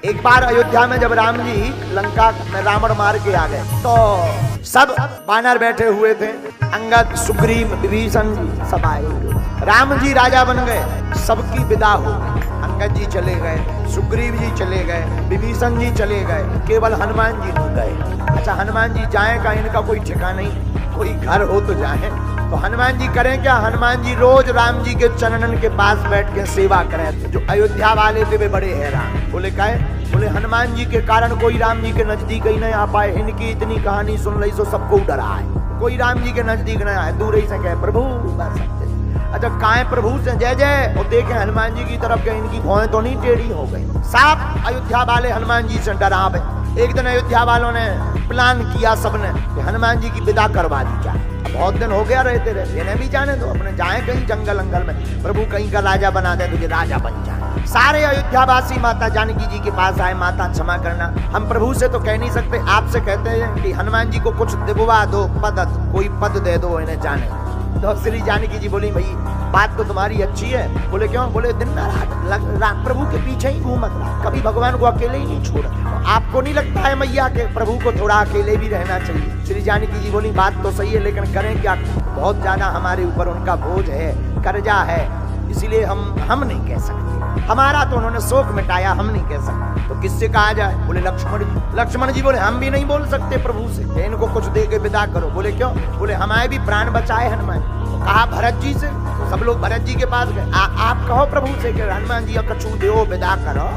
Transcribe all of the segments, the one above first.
एक बार अयोध्या में जब राम जी लंका में रावण मार के आ गए तो सब बानर बैठे हुए थे, अंगद, सुग्रीव, विभीषण जी सब आए। राम जी राजा बन गए, सबकी विदा हो गई। अंगद जी चले गए, सुग्रीव जी चले गए, विभीषण जी चले गए, केवल हनुमान जी नहीं गए। अच्छा, हनुमान जी जाए का इनका कोई ठिकाना नहीं, कोई घर हो तो जाए। तो हनुमान जी करें क्या? हनुमान जी रोज राम जी के चरणन के पास बैठ के सेवा करें। जो अयोध्या वाले थे वे बड़े हैरान, बोले काहे? बोले हनुमान जी के कारण कोई राम जी के नजदीक ही नहीं आ पाए। इनकी इतनी कहानी सुन रही सो सबको डरा है, कोई राम जी के नजदीक नहीं आए, दूर ही से कहे प्रभु बस। अच्छा, काहे प्रभु से जय जय? और देखे हनुमान जी की तरफ के इनकी भौएं तो नहीं टेढ़ी हो गई। साफ अयोध्या वाले हनुमान जी से डरावे। एक दिन अयोध्या वालों ने प्लान किया सबने कि हनुमान जी की विदा करवा दी जाए। बहुत दिन हो गया रहते रहते, इन्हें भी जाने दो, अपने जाए कहीं जंगल अंगल में, प्रभु कहीं का राजा बना दे, तुझे राजा बन जाए। सारे अयोध्यावासी माता जानकी जी के पास आए, माता क्षमा करना, हम प्रभु से तो कह नहीं सकते, आपसे कहते हैं कि हनुमान जी को कुछ दिलवा दो, पद, कोई पद दे दो इन्हें जाने। तो श्री जानकी जी बोली भाई बात तो तुम्हारी अच्छी है। बोले क्यों? बोले दिन रात प्रभु के पीछे ही घूमत रहा, कभी भगवान को अकेले ही नहीं छोड़ा। आपको नहीं लगता है मैया के प्रभु को थोड़ा अकेले भी रहना चाहिए? श्री जानकी जी बोली बात तो सही है, लेकिन करें क्या, बहुत ज्यादा हमारे ऊपर उनका बोझ है, कर्जा है, इसीलिए हम नहीं कह सकते। हमारा तो उन्होंने शोक मिटाया, हम नहीं कह सकते। तो किससे कहा जाए? बोले लक्ष्मण जी। लक्ष्मण जी बोले हम भी नहीं बोल सकते प्रभु से, इनको कुछ दे के विदा करो। बोले क्यों? बोले हमारे भी प्राण बचाए हनुमान। तो कहा भरत जी से, सब लोग भरत जी के पास गए, आप कहो प्रभु से कि हनुमान जी कछु दो विदा करो,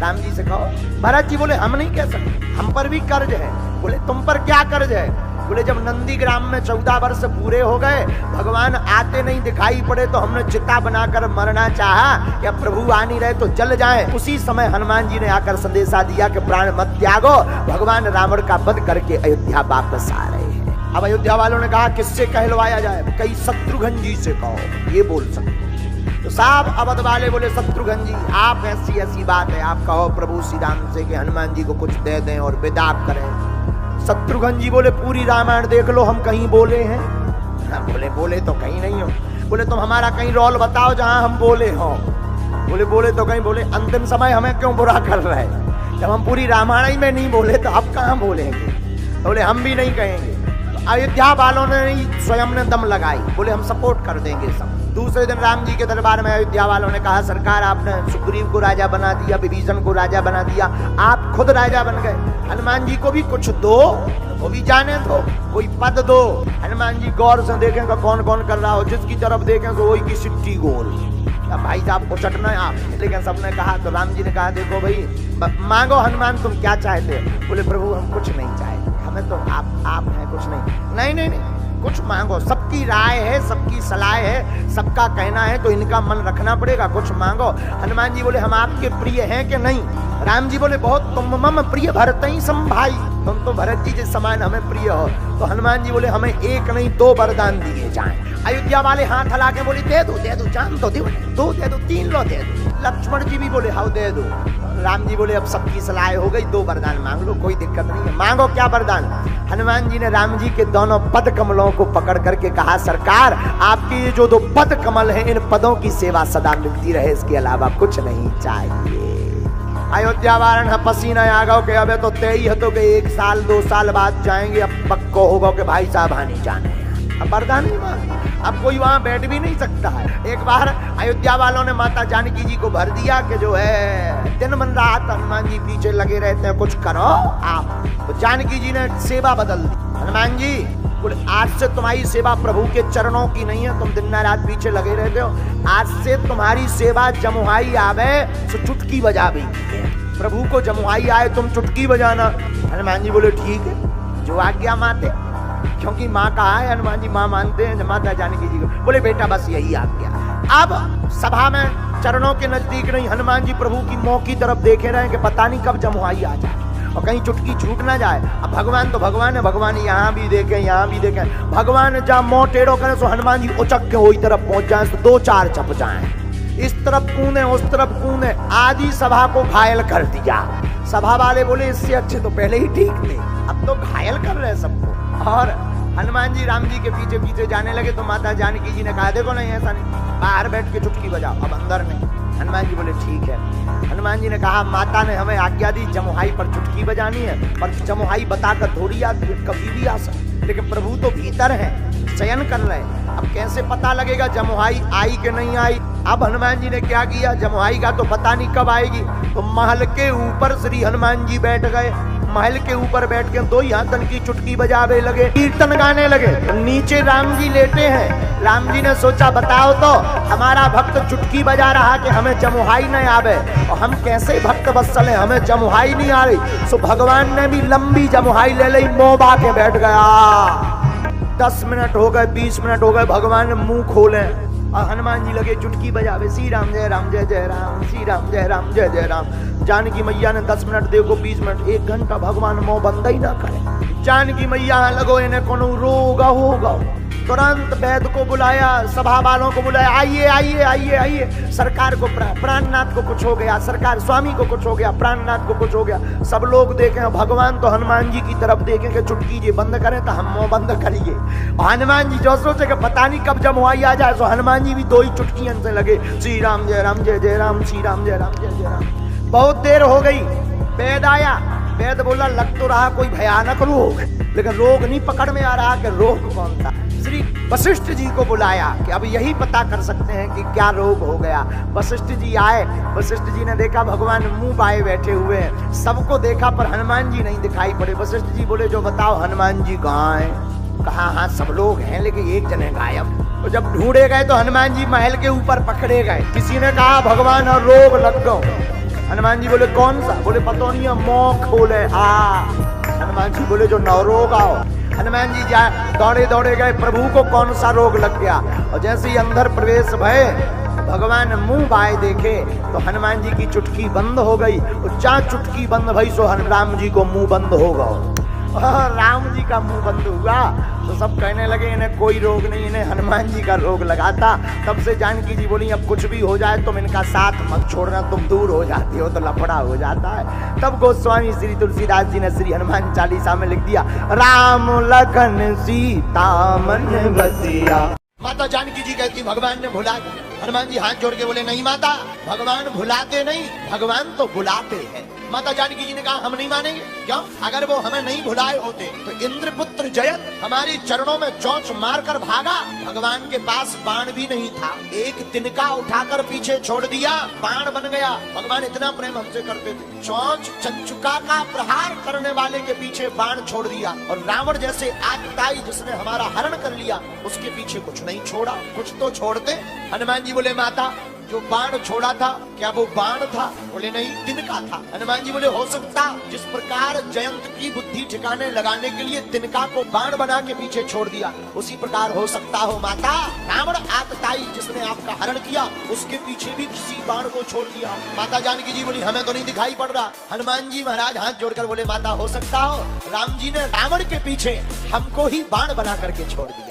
राम जी से कहो। भरत जी बोले हम नहीं कह सकते, हम पर भी कर्ज है। बोले तुम पर क्या कर्ज है? बोले जब नंदीग्राम में 14 वर्ष पूरे हो गए, भगवान आते नहीं दिखाई पड़े तो हमने चिता बनाकर मरना चाहा, या प्रभु आ नहीं रहे तो जल जाए। उसी समय हनुमान जी ने आकर संदेशा दिया कि प्राण मत त्यागो, भगवान रावण का वध करके अयोध्या वापस आ रहे हैं। अब अयोध्या वालों ने कहा किससे कहलवाया जाए? कई शत्रुघ्न जी से कहो, ये बोल सकते। तो साहब अवध वाले बोले शत्रुघ्न जी आप ऐसी बात है, आप कहो प्रभु श्री राम से कि हनुमान जी को कुछ दे दें और विदा करें। शत्रुघ्न जी बोले पूरी रामायण देख लो, हम कहीं बोले हैं? बोले तो कहीं नहीं हो। बोले तुम हमारा कहीं रोल बताओ जहां हम बोले हो। बोले तो कहीं। बोले अंतिम समय हमें क्यों बुरा कर रहे हैं? जब हम पूरी रामायण में नहीं बोले तो अब कहां बोलेंगे? बोले हम भी नहीं कहेंगे। तो अयोध्या वालों ने स्वयं ने दम लगाई, बोले हम सपोर्ट कर देंगे सब। दूसरे दिन राम जी के दरबार में अयोध्या वालों ने कहा सरकार आपने सुग्रीव को राजा बना दिया, विभीषण को राजा बना दिया, आप खुद राजा बन गए, हनुमान जी को भी कुछ दो, वो भी जाने दो, कोई पद दो। हनुमान जी गौर से देखेंगे कौन कौन कर रहा हो, जिसकी तरफ देखें तो वही की सिट्टी गोल। भाई साहब को चटना है आप। लेकिन सबने कहा, तो राम जी ने कहा देखो भाई मांगो हनुमान तुम क्या चाहते हो? बोले प्रभु हम कुछ नहीं चाहते, हमें तो आप हैं, कुछ नहीं, कुछ मांगो। सबकी राय है, सबकी सलाह है, सबका कहना है, तो इनका मन रखना पड़ेगा, कुछ मांगो। हनुमान जी बोले हम आपके प्रिय हैं कि नहीं? राम जी बोले बहुत तुम मम प्रिय भरत ही सम भाई, तुम तो भरत जी के समान हमें प्रिय हो। तो हनुमान जी बोले हमें एक नहीं 2 वरदान दिए जाएं। अयोध्या वाले हाथ हला के बोले दे दो जान तो दे दो, 3 लो दे दो। लक्ष्मण जी भी बोले हाँ दे दो। राम जी बोले अब सबकी सलाह हो गई, 2 वरदान मांग लो, कोई दिक्कत नहीं है, मांगो क्या वरदान? हनुमान जी ने राम जी के दोनों पद कमलों को पकड़ करके कहा सरकार आपके ये जो 2 पद कमल हैं, इन पदों की सेवा सदा मिलती रहे, इसके अलावा कुछ नहीं चाहिए। अयोध्या वारण पसीना आ गो के अबे तो तय हतो के 1 साल 2 साल बाद जाएंगे, अब पक्को होगा कि भाई साहब आने जाने। अब वरदान नहीं मांगा, अब कोई वहां बैठ भी नहीं सकता है। एक बार अयोध्या वालों ने माता जानकी जी को भर दिया कि जो है दिन मन रात हनुमान जी पीछे लगे रहते हैं, कुछ करो आप। तो जानकी जी ने सेवा बदल दी। हनुमान जी बोले आज से तुम्हारी सेवा प्रभु के चरणों की नहीं है, तुम दिन रात पीछे लगे रहते हो, आज से तुम्हारी सेवा जमुहाई आवे तो चुटकी बजा भी, प्रभु को जमुहाई आए तुम चुटकी बजाना। हनुमान जी बोले ठीक है जो आज्ञा माते, क्योंकि माँ कहा है, हनुमान जी माँ मानते हैं माता जानकी जी को। बोले बेटा बस यही आज्ञा। अब सभा में चरणों के नजदीक नहीं, हनुमान जी प्रभु की मुंह की तरफ देखे रहे कि पता नहीं कब जमुहाई आ जाए और कहीं चुटकी छूट ना जाए। अब भगवान तो भगवान है, भगवान यहाँ भी देखे, भगवान जहाँ मुंह टेढ़ो करे तो हनुमान जी उचक के वही तरफ पहुंच जाए, तो 2-4 चप जाए, इस तरफ कूदे उस तरफ कूदे, आधी सभा को घायल कर दिया। सभा वाले बोले इससे अच्छे तो पहले ही ठीक थे, अब तो घायल कर रहे सबको। और हनुमान जी राम जी के पीछे पीछे जाने लगे तो माता जानकी जी ने कहा देखो नहीं ऐसा नहीं, बाहर बैठ के चुटकी बजाओ। अब अंदर नहीं, हनुमान जी बोले ठीक है। हनुमान जी ने कहा माता ने हमें आज्ञा दी जमुहाई पर चुटकी बजानी है, पर जमुहाई बताकर थोड़ी आती है, कभी भी आ सकती, लेकिन प्रभु तो भीतर है, चयन कर रहे हैं। अब कैसे पता लगेगा जमुहाई आई कि नहीं आई? अब हनुमान जी ने क्या किया, जमुहाई का तो पता नहीं कब आएगी, तो महल के ऊपर श्री हनुमान जी बैठ गए। महल के ऊपर बैठ के दो ही हाथन की चुटकी बजावे लगे, कीर्तन गाने लगे। तो नीचे राम जी लेटे हैं। राम जी ने सोचा बताओ तो हमारा भक्त चुटकी बजा रहा कि हमें जमुहाई नहीं आवे, और हम कैसे भक्त वत्सल हैं, हमें जमुहाई नहीं आ रही। सो भगवान ने भी लंबी जमुहाई ले ली, मोबा के बैठ गया। 10 मिनट हो गए, 20 मिनट हो गए, भगवान ने मुंह खोले और हनुमान जी लगे चुटकी बजावे, श्री राम जय राम जय जय राम, श्री राम जय राम जय जय राम। जानकी मैया ने 10 मिनट देखो, 20 मिनट, 1 घंटा भगवान मुंह बंद ही ना करे। जानकी मैया लगो इन्हें कोनो रोग होगा। तुरंत वैद्य को बुलाया, सभा वालों को बुलाया, आइए आइए आइए आइए। सरकार को प्राणनाथ को कुछ हो गया, सरकार स्वामी को कुछ हो गया, प्राणनाथ को कुछ हो गया। सब लोग देखें, भगवान तो हनुमान जी की तरफ देखें कि चुटकी जी बंद करें तो हम मुंह बंद करिए। हनुमान जी जो सोचे कि पता नहीं कब जमुहाई आ जाए, तो हनुमान जी भी 2 ही चुटकियों से लगे, श्री राम जय राम जय जय राम, श्री राम जय राम जय जय राम। बहुत देर हो गई, वैद्य आया। वैद्य बोला लग तो रहा कोई भयानक रोग, लेकिन रोग नहीं पकड़ में आ रहा कि रोग कौन था। श्री वशिष्ठ जी को बुलाया कि अब यही पता कर सकते हैं कि क्या रोग हो गया। वशिष्ठ जी आए। वशिष्ठ जी ने देखा भगवान मुंह बाए बैठे हुए हैं, सबको देखा पर हनुमान जी नहीं दिखाई पड़े। वशिष्ठ जी बोले जो बताओ हनुमान जी कहाँ हैं? कहा हाँ सब लोग हैं लेकिन एक जने गायब। तो जब ढूंढे गए तो हनुमान जी महल के ऊपर पकड़े गए। किसी ने कहा भगवान और रोग लग गए। हनुमान जी बोले कौन सा? बोले पता नहीं है, मुंह खोले। हनुमान जी बोले जो नवरोग आओ। हनुमान जी दौड़े दौड़े गए, प्रभु को कौन सा रोग लग गया। और जैसे ही अंदर प्रवेश भय, भगवान मुंह बाए देखे तो हनुमान जी की चुटकी बंद हो गई। और जहाँ चुटकी बंद भई सो राम जी को मुंह बंद हो गया। राम जी का मुंह बंद हुआ तो सब कहने लगे इन्हें कोई रोग नहीं, इन्हें हनुमान जी का रोग लगा था। तब से जानकी जी बोली अब कुछ भी हो जाए तुम इनका साथ मत छोड़ना, तुम दूर हो जाती हो तो लफड़ा हो जाता है। तब गोस्वामी श्री तुलसीदास जी ने श्री हनुमान चालीसा में लिख दिया, राम लखन सीता मन बसिया। माता जानकी जी कहती भगवान ने भुला दिया। हनुमान जी हाथ जोड़ के बोले नहीं माता, भगवान भुलाते नहीं, भगवान तो बुलाते हैं। माता जानकी जी ने कहा हम नहीं मानेंगे। क्यों? अगर वो हमें नहीं भुलाए होते तो इंद्रपुत्र जयत हमारे चरणों में चोंच मारकर भागा। भगवान के पास बाण भी नहीं था, एक तिनका उठाकर पीछे छोड़ दिया, बाण बन गया। भगवान इतना प्रेम हमसे करते थे, चोंच चंचुका का प्रहार करने वाले के पीछे बाण छोड़ दिया। और रावण जैसे आतताई जिसने हमारा हरण कर लिया, उसके पीछे कुछ नहीं छोड़ा, कुछ तो छोड़ते। हनुमान जी बोले माता जो बाण छोड़ा था क्या वो बाण था? बोले नहीं तिनका था। हनुमान जी बोले हो सकता जिस प्रकार जयंत की बुद्धि ठिकाने लगाने के लिए तिनका को बाण बना के पीछे छोड़ दिया, उसी प्रकार हो सकता हो माता रावण आतताई जिसने आपका हरण किया उसके पीछे भी किसी बाण को छोड़ दिया। माता जानकी जी बोली हमें तो नहीं दिखाई पड़ रहा। हनुमान जी महाराज हाथ जोड़कर बोले माता हो सकता हो राम जी ने रावण के पीछे हमको ही बाण बना करके छोड़ दिया।